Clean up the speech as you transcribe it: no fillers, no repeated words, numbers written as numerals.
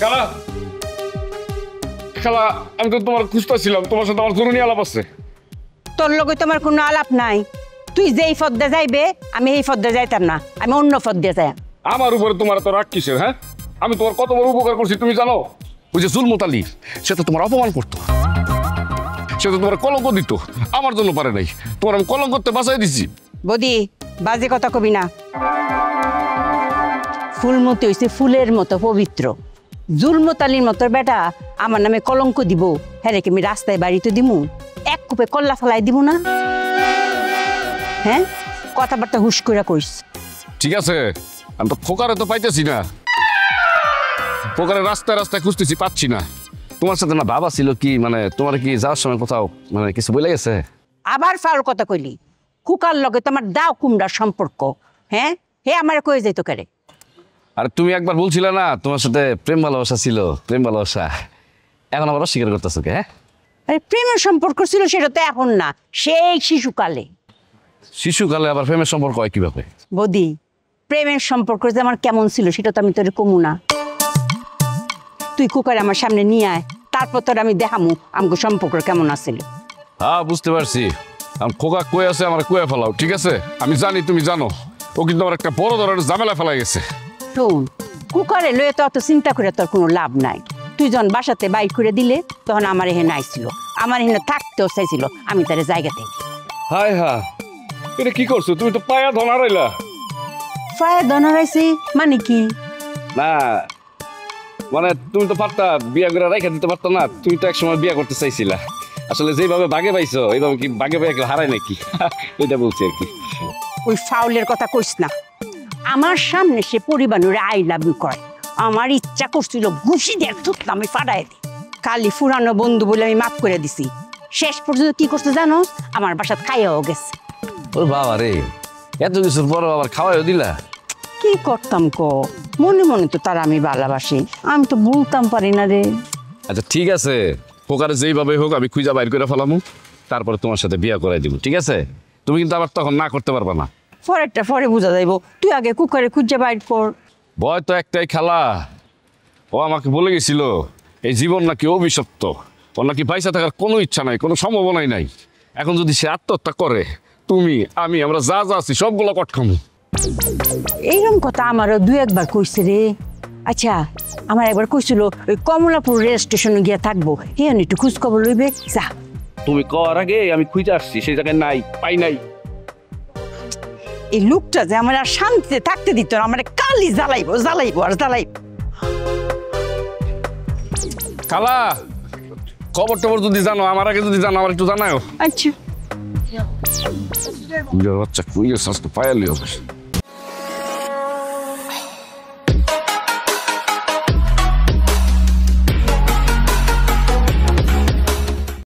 খালা খালা আমি তো তোমার খুঁজতেছিলাম, তোমার সাথে আমার জরুরি আলাপ আছে। তোর লগে তোমার কোনো আলাপ নাই। তুই যেই পথে যাইবে আমি এই পথে যাইতাম না, আমি অন্য পথে যাই। আমার উপরে তোমার তো রাগ কিসের? হ্যাঁ, আমি তোমার কত বড় উপকার করছি তুমি জানো? ওই যে জুলমত আলী, সে তো তোমার অপমান করতো, সে তো তোমার কলঙ্ক দিত, আমার জন্য পারে নাই, তোমার আমি কলঙ্ক করতে বাঁচাই দিছি। বদি বাজে কথা কবি না। ফুলমতি হইছে ফুলের মতো পবিত্র। জুলমতালির মতো বেটা আমার নামে কলঙ্ক দিব, হ্যাঁ রেখে আমি রাস্তায় বাড়িতে দিমু, এক কূপে কল্লা ফেলাই দিব না? হ্যাঁ, কথাবার্তা হুশ করে কইস। ঠিক আছে, আমি তো ফোকারে তো পাইতেছি না, ফোকারে রাস্তায় রাস্তায় খুঁজতেছি, পাচ্ছি না। তোমার সাথে না বাবা ছিল কি, মানে তোমার কি যাওয়ার সময় কোথাও মানে কিছু বলে গেছে? আবার ফাউল কথা কইলি। কুকার লগে তোমার দাও কুমড়ার সম্পর্ক। হ্যাঁ, হে আমার কয়ে যাইতো কেরে? আর তুমি একবার বলছিলে না তোমার সাথে প্রেম ভালোবাসা ছিল, প্রেম ভালোবাসা, এখন আবার অস্বীকার করতেছো কে? হ্যাঁ, আরে প্রেমের সম্পর্ক ছিল সেটা তো এখন না, সেই শিশুকালে। শিশুকালে আবার প্রেমের সম্পর্ক হয় কিভাবে? বদি, প্রেমের সম্পর্ক যে আমার কেমন ছিল সেটা তো আমি তোর কমু না। তুই কুকার আমার সামনে নিয়ে আয়, তারপর তোর আমি দেখামু আমাকে সম্পর্ক কেমন আছিল। হ্যাঁ বুঝতে পারছি, আমি খোকা কয়ে আছে আমার কয়ে ফেলাও, ঠিক আছে? আমি জানি তুমি জানো, ও কিন্তু আমার একটা বড় ধরনের ঝামেলা ফেলাই গেছে। শোন, কুকারে লয়ে তো অত চিন্তা করে তোর কোনো লাভ নাই। তুই যখন বাসাতে বাইর করে দিলে তখন আমার এখানে আইছিল, আমার এখানে থাকতেও চাইছিল, আমি তার জায়গাতে। হাই হা, এটা কি করছো? তুমি তো পায়া ধন হারাইলা। ফায়া দনারাইছি মানে কি? না মানে তুমি তো পারতা বিয়া করে রেখে দিতে পারতো না? তুমি তো একসময় বিয়া করতে চাইছিলা, আসলে যেভাবে বাগে পাইছো এইভাবে কি বাগে পাই কেউ হারায় নাকি? এটা বলছি আর কি। ওই ফাউলের কথা কইস না। আমার সামনে সে পরিবারে আই লাভ ইউ করে, আমার ইচ্ছা করছিল ঘুষি দিয়ে থুতলাম আমি ফাটাই দিই। কালি ফুরানো বন্ধু বলে আমি মাফ করে দিছি, শেষ পর্যন্ত কি করতে জানো? আমার বাসাত খাইয়াও গেছে। ওর বাবা রে, এত কিছুর পর আবার খাওয়াইও দিলা? কি করতাম ক, মনে মনে তো তারা আমি ভালোবাসি, আমি তো বলতাম পারি না রে। আচ্ছা ঠিক আছে, পোকারে যেইভাবে হোক আমি খুঁজা বাইর করে ফেলামু, তারপরে তোমার সাথে বিয়া করাই দিব, ঠিক আছে? তুমি কিন্তু আবার তখন না করতে পারবা না। পরেরটা পরে বোঝা যাইব, তুই আগে কুকারে খুঁজে বাইর কর। ভয় তো একটাই খালা, ও আমাকে বলে গেছিল এই জীবন নাকি অভিশপ্ত, ওর নাকি পয়সা থাকার কোনো ইচ্ছা নাই, কোনো সম্ভাবনাই নাই। এখন যদি সে আত্মহত্যা করে, তুমি আমি আমরা যা যা আছি সবগুলো কটখামু। এইরকম কথা আমারও দুই একবার কইছে রে। আচ্ছা, আমার একবার কইছিল ওই কমলাপুর রেল স্টেশনে গিয়া থাকবো, হে একটু খোঁজ খবর লইবে যা। তুমি কর আগে আমি খুঁজে আসছি, সেই জায়গায় নাই, পাই নাই। এই লোকটা যে আমার আর শান্তিতে থাকতে দিত না, আমার কালি জ্বালাইবো জ্বালাইবো আর জ্বালাইবো। খালা খবর টবর যদি জানো, আমার আগে যদি জানো আমার একটু জানাও। আচ্ছা বাচ্চা কুইয়ে শ্বাস তো পায়ালি হবে।